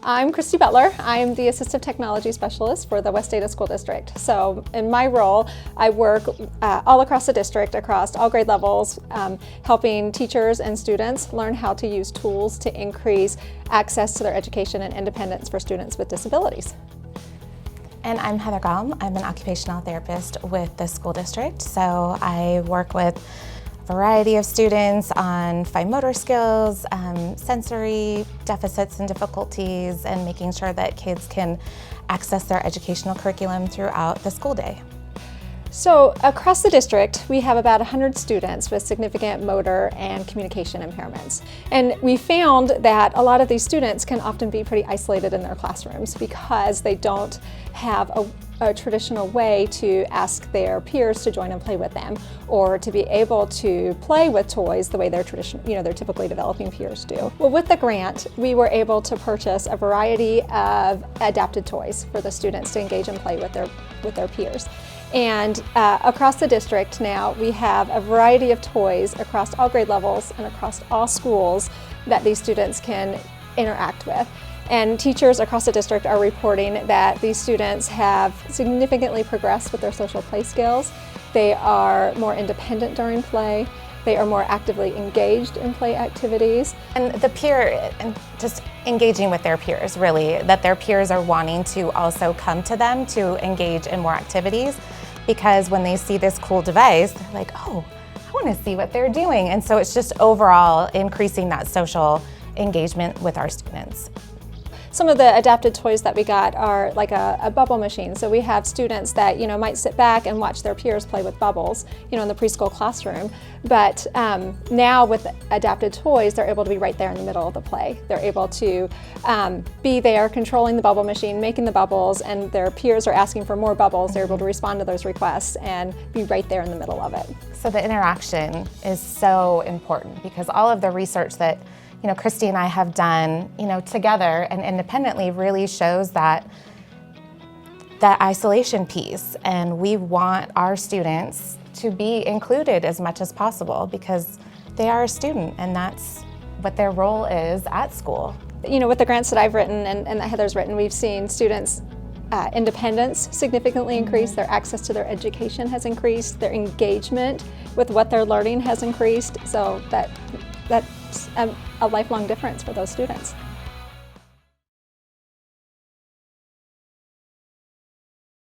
I'm Christy Butler. I'm the Assistive Technology Specialist for the West Ada School District. So in my role, I work all across the district, across all grade levels, helping teachers and students learn how to use tools to increase access to their education and independence for students with disabilities. And I'm Heather Gall. I'm an occupational therapist with the school district. So I work with a variety of students on fine motor skills, sensory deficits and difficulties, and making sure that kids can access their educational curriculum throughout the school day. So across the district, we have about 100 students with significant motor and communication impairments. And we found that a lot of these students can often be pretty isolated in their classrooms because they don't have a traditional way to ask their peers to join and play with them, or to be able to play with toys the way their typically developing peers do. Well, with the grant, we were able to purchase a variety of adapted toys for the students to engage and play with their peers. And across the district now, we have a variety of toys across all grade levels and across all schools that these students can interact with. And teachers across the district are reporting that these students have significantly progressed with their social play skills. They are more independent during play. They are more actively engaged in play activities. And the peer, and just engaging with their peers, really, that their peers are wanting to also come to them to engage in more activities, because when they see this cool device, they're like, oh, I want to see what they're doing. And so it's just overall increasing that social engagement with our students. Some of the adapted toys that we got are like a bubble machine. So we have students that might sit back and watch their peers play with bubbles in the preschool classroom. But now with adapted toys, they're able to be right there in the middle of the play. They're able to be there controlling the bubble machine, making the bubbles, and their peers are asking for more bubbles. They're able to respond to those requests and be right there in the middle of it. So the interaction is so important, because all of the research that Christy and I have done, together and independently really shows that isolation piece. And we want our students to be included as much as possible, because they are a student and that's what their role is at school. With the grants that I've written and that Heather's written, we've seen students' independence significantly increase, their access to their education has increased, their engagement with what they're learning has increased, so that's a lifelong difference for those students.